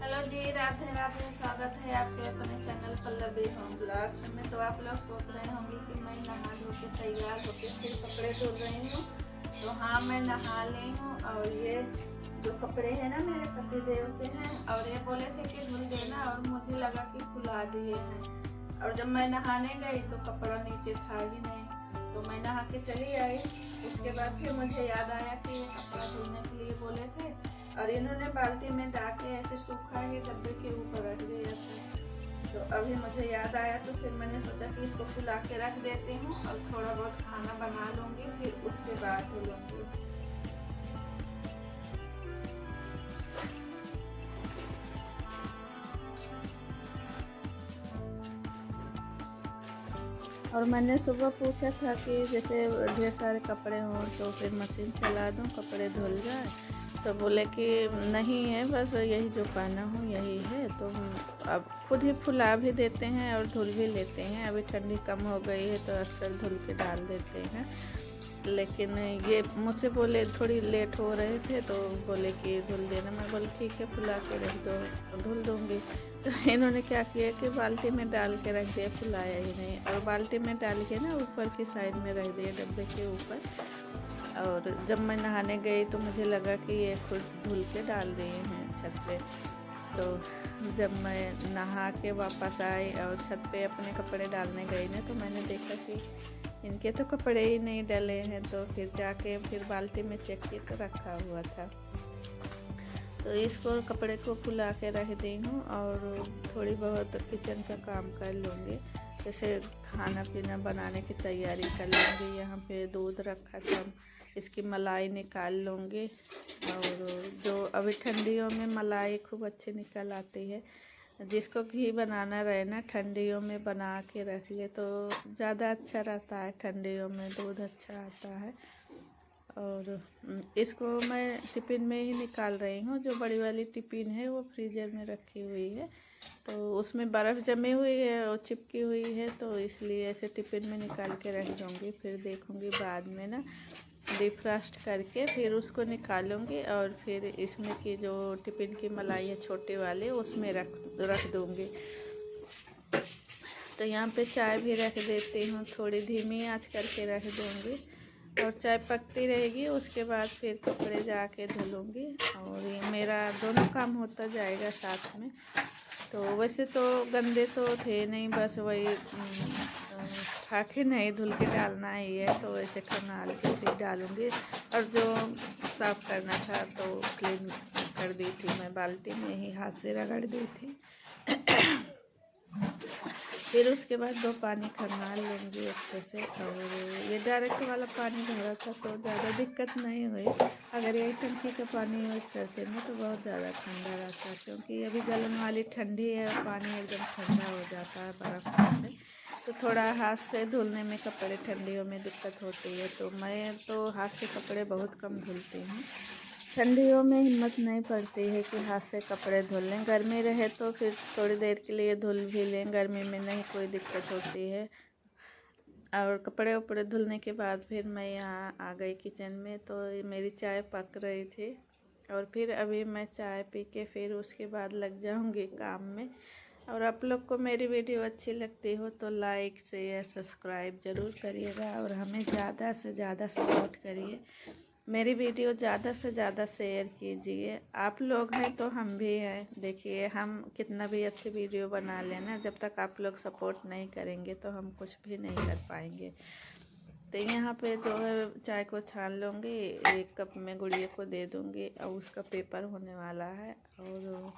Hello जी, राधे राधे। स्वागत है आपके अपने चैनल पल्लवी होम ब्लॉग्स में। तो आप लोग सोच रहे होंगे कि मैं नहा धो के तैयार होके फिर कपड़े धुल रही हूँ। तो हाँ, मैं नहा ली हूँ और ये जो कपड़े हैं ना मेरे पति देव के हैं, और ये बोले थे कि धुल देना, और मुझे लगा कि फुला दिए हैं। और जब मैं नहाने गई तो कपड़ा नीचे था ही नहीं, तो मैं नहा के चली आई। उसके बाद फिर मुझे याद आया कि ये कपड़ा धुलने के लिए बोले थे, और इन्होंने बाल्टी में डाके ऐसे सूखा ही डब्बे के ऊपर रख दिया था। तो अभी मुझे याद आया, तो फिर मैंने सोचा कि इसको फुला के रख देती हूँ और थोड़ा बहुत खाना बना लूँगी, फिर उसके बाद धुलूँगी। और मैंने सुबह पूछा था कि जैसे ढेर सारे कपड़े हों तो फिर मशीन चला दूँ, कपड़े धुल जाए। तो बोले कि नहीं है, बस यही जो पहना हूँ यही है। तो अब खुद ही फुला भी देते हैं और धुल भी लेते हैं। अभी ठंडी कम हो गई है तो अक्सर धुल के डाल देते हैं। लेकिन ये मुझसे बोले, थोड़ी लेट हो रहे थे तो बोले कि धुल देना। मैं बोली ठीक है, फुला के रख दो, धुल दूँगी। तो इन्होंने क्या किया कि बाल्टी में डाल के रख दिया, फुलाया ही नहीं। और बाल्टी में डाल के ना ऊपर की साइड में रख दिया, डब्बे के ऊपर। और जब मैं नहाने गई तो मुझे लगा कि ये खुद धुल के डाल दिए हैं छत पे। तो जब मैं नहा के वापस आई और छत पे अपने कपड़े डालने गई ना, तो मैंने देखा कि इनके तो कपड़े ही नहीं डले हैं। तो फिर जाके फिर बाल्टी में चेक किया तो रखा हुआ था। तो इसको कपड़े को फुला के रख दी हूँ और थोड़ी बहुत किचन का काम कर लूँगी। जैसे खाना पीना बनाने की तैयारी कर लूँगी। यहाँ पे दूध रखा था, इसकी मलाई निकाल लूँगी। और जो अभी ठंडियों में मलाई खूब अच्छी निकल आती है। जिसको घी बनाना रहे ना, ठंडियों में बना के रख ले तो ज़्यादा अच्छा रहता है। ठंडियों में दूध अच्छा आता है। और इसको मैं टिफ़िन में ही निकाल रही हूँ। जो बड़ी वाली टिफ़िन है वो फ्रीज़र में रखी हुई है, तो उसमें बर्फ़ जमी हुई है और चिपकी हुई है, तो इसलिए ऐसे टिफ़िन में निकाल के रख दूँगी। फिर देखूँगी बाद में ना डिफ्रॉस्ट करके फिर उसको निकालूँगी और फिर इसमें की जो टिफ़िन की मलाई है छोटे वाले, उसमें रख दूँगी। तो यहाँ पे चाय भी रख देती हूँ, थोड़ी धीमी आंच करके रख दूँगी। और चाय पकती रहेगी, उसके बाद फिर कपड़े जाके धुलूँगी। और ये मेरा दोनों काम होता जाएगा साथ में। तो वैसे तो गंदे तो थे नहीं, बस वही उठा के नहीं धुल के डालना ही है, तो वैसे खंगाल के फिर डालूँगी। और जो साफ़ करना था तो क्लीन कर दी थी, मैं बाल्टी में ही हाथ से रगड़ दी थी। फिर उसके बाद दो पानी खंगाल लूँगी अच्छे से। और ये डायरेक्ट वाला पानी भरा था तो ज़्यादा दिक्कत नहीं हुई। अगर ये टंकी का पानी यूज़ करते हैं तो बहुत ज़्यादा ठंडा रहता है, क्योंकि अभी गलन वाली ठंडी है और पानी एकदम ठंडा हो जाता है बर्फ़ से। तो थोड़ा हाथ से धुलने में कपड़े ठंडियों में दिक्कत होती है, तो मैं तो हाथ से कपड़े बहुत कम धुलती हूँ। ठंडियों में हिम्मत नहीं पड़ती है कि हाथ से कपड़े धुल लें। गर्मी रहे तो फिर थोड़ी देर के लिए धुल भी लें, गर्मी में नहीं कोई दिक्कत होती है। और कपड़े उपड़े धुलने के बाद फिर मैं यहाँ आ गई किचन में, तो मेरी चाय पक रही थी। और फिर अभी मैं चाय पी के फिर उसके बाद लग जाऊँगी काम में। और आप लोग को मेरी वीडियो अच्छी लगती हो तो लाइक शेयर सब्सक्राइब ज़रूर करिएगा, और हमें ज़्यादा से ज़्यादा सपोर्ट करिए। मेरी वीडियो ज़्यादा से ज़्यादा शेयर कीजिए। आप लोग हैं तो हम भी हैं। देखिए, हम कितना भी अच्छी वीडियो बना लेना, जब तक आप लोग सपोर्ट नहीं करेंगे तो हम कुछ भी नहीं कर पाएंगे। तो यहाँ पे जो है चाय को छान लूँगी, एक कप में गुड़िया को दे दूँगी और उसका पेपर होने वाला है। और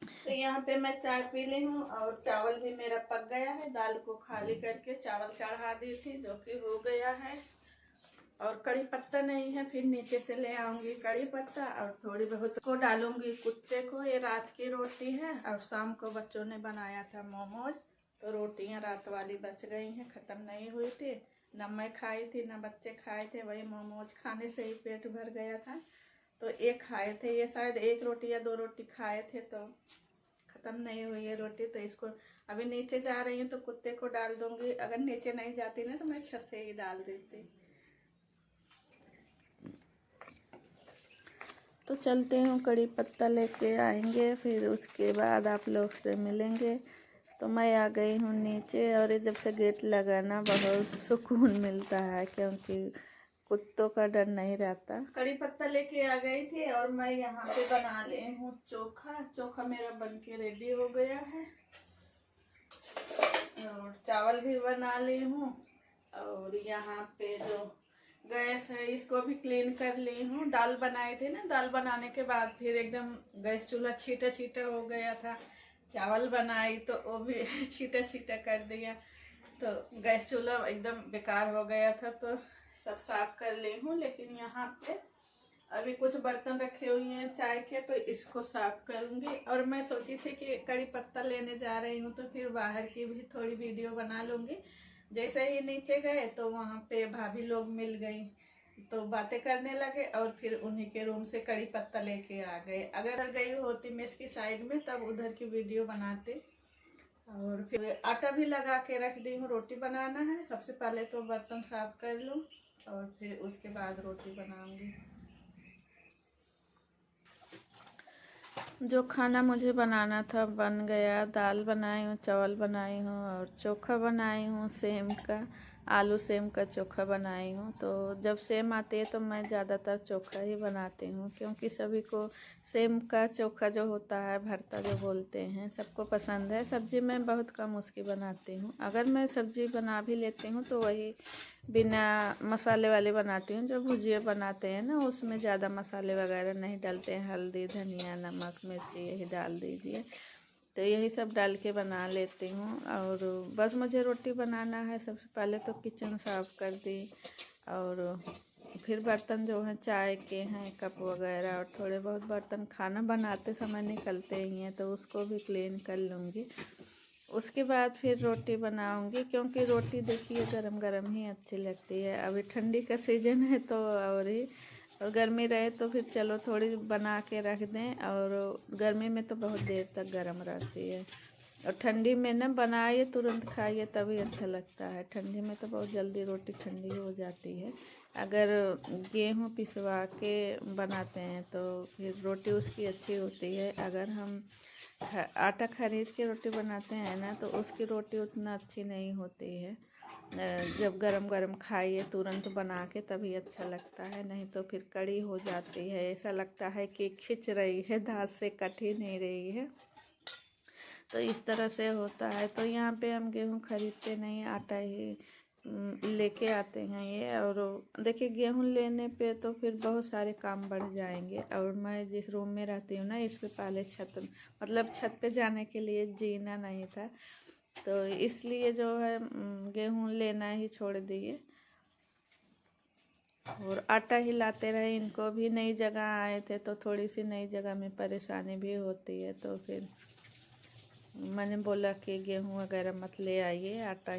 तो यहाँ पे मैं चाय पी ली हूँ और चावल भी मेरा पक गया है। दाल को खाली करके चावल चढ़ा दी थी, जो कि हो गया है। और कड़ी पत्ता नहीं है, फिर नीचे से ले आऊँगी कड़ी पत्ता और थोड़ी बहुत को डालूँगी कुत्ते को। ये रात की रोटी है और शाम को बच्चों ने बनाया था मोमोज, तो रोटियां रात वाली बच गई हैं, ख़त्म नहीं हुई थी। ना मैं खाई थी ना बच्चे खाए थे, वही मोमोज खाने से ही पेट भर गया था। तो एक खाए थे, ये शायद एक रोटी या दो रोटी खाए थे, तो ख़त्म नहीं हुई है रोटी। तो इसको अभी नीचे जा रही हूँ तो कुत्ते को डाल दूँगी। अगर नीचे नहीं जाती ना तो मैं छत से ही डाल देती। तो चलते हैं, कड़ी पत्ता लेके आएंगे, फिर उसके बाद आप लोग से मिलेंगे। तो मैं आ गई हूँ नीचे, और जब से गेट लगा ना बहुत सुकून मिलता है, क्योंकि कुत्तों का डर नहीं रहता। कड़ी पत्ता लेके आ गई थी, और मैं यहाँ पे बना ले हूँ चोखा मेरा बनके रेडी हो गया है, और चावल भी बना ली हूँ। और यहाँ पे जो गैस है इसको भी क्लीन कर ली हूँ। दाल बनाए थे ना, दाल बनाने के बाद फिर एकदम गैस चूल्हा छीटा छीटा हो गया था। चावल बनाई तो वो भी छीटा छीटा कर दिया, तो गैस चूल्हा एकदम बेकार हो गया था, तो सब साफ कर ली हूँ। लेकिन यहाँ पे अभी कुछ बर्तन रखे हुए हैं चाय के, तो इसको साफ करूँगी। और मैं सोची थी कि कड़ी पत्ता लेने जा रही हूँ, तो फिर बाहर की भी थोड़ी वीडियो बना लूँगी। जैसे ही नीचे गए तो वहाँ पे भाभी लोग मिल गई, तो बातें करने लगे, और फिर उन्हीं के रूम से कड़ी पत्ता लेके आ गए। अगर गई होती मेस की साइड में तब उधर की वीडियो बनाते। और फिर आटा भी लगा के रख दी हूँ, रोटी बनाना है। सबसे पहले तो बर्तन साफ कर लूँ, और फिर उसके बाद रोटी बनाऊंगी। जो खाना मुझे बनाना था बन गया। दाल बनाई हूँ, चावल बनाई हूँ, और चोखा बनाई हूँ सेम का, आलू सेम का चोखा बनाई हूँ। तो जब सेम आती है तो मैं ज़्यादातर चोखा ही बनाती हूँ, क्योंकि सभी को सेम का चोखा जो होता है, भरता जो बोलते हैं, सबको पसंद है। सब्ज़ी मैं बहुत कम उसकी बनाती हूँ। अगर मैं सब्ज़ी बना भी लेती हूँ तो वही बिना मसाले वाले बनाती हूँ। जो भुजिया बनाते हैं ना, उसमें ज़्यादा मसाले वगैरह नहीं डालते हैं, हल्दी धनिया नमक मिर्ची यही डाल दीजिए, तो यही सब डाल के बना लेती हूँ। और बस मुझे रोटी बनाना है। सबसे पहले तो किचन साफ़ कर दी, और फिर बर्तन जो हैं चाय के हैं, कप वगैरह, और थोड़े बहुत बर्तन खाना बनाते समय निकलते ही हैं, तो उसको भी क्लीन कर लूँगी। उसके बाद फिर रोटी बनाऊंगी, क्योंकि रोटी देखिए गरम गरम ही अच्छी लगती है। अभी ठंडी का सीज़न है तो और गर्मी रहे तो फिर चलो थोड़ी बना के रख दें, और गर्मी में तो बहुत देर तक गर्म रहती है, और ठंडी में ना बनाइए तुरंत खाइए तभी अच्छा लगता है। ठंडी में तो बहुत जल्दी रोटी ठंडी हो जाती है। अगर गेहूँ पिसवा के बनाते हैं तो फिर रोटी उसकी अच्छी होती है। अगर हम आटा खरीद के रोटी बनाते हैं ना, तो उसकी रोटी उतना अच्छी नहीं होती है। जब गरम गरम खाइए तुरंत बना के तभी अच्छा लगता है, नहीं तो फिर कड़ी हो जाती है। ऐसा लगता है कि खिंच रही है, दाँत से कट ही नहीं रही है, तो इस तरह से होता है। तो यहाँ पे हम गेहूँ खरीदते नहीं, आटा ही लेके आते हैं ये। और देखिए गेहूँ लेने पे तो फिर बहुत सारे काम बढ़ जाएंगे। और मैं जिस रूम में रहती हूँ ना, इस पे पहले छत पे जाने के लिए जीना नहीं था, तो इसलिए जो है गेहूँ लेना ही छोड़ दिए, और आटा ही लाते रहे। इनको भी नई जगह आए थे, तो थोड़ी सी नई जगह में परेशानी भी होती है, तो फिर मैंने बोला कि गेहूँ वगैरह मत ले आइए, आटा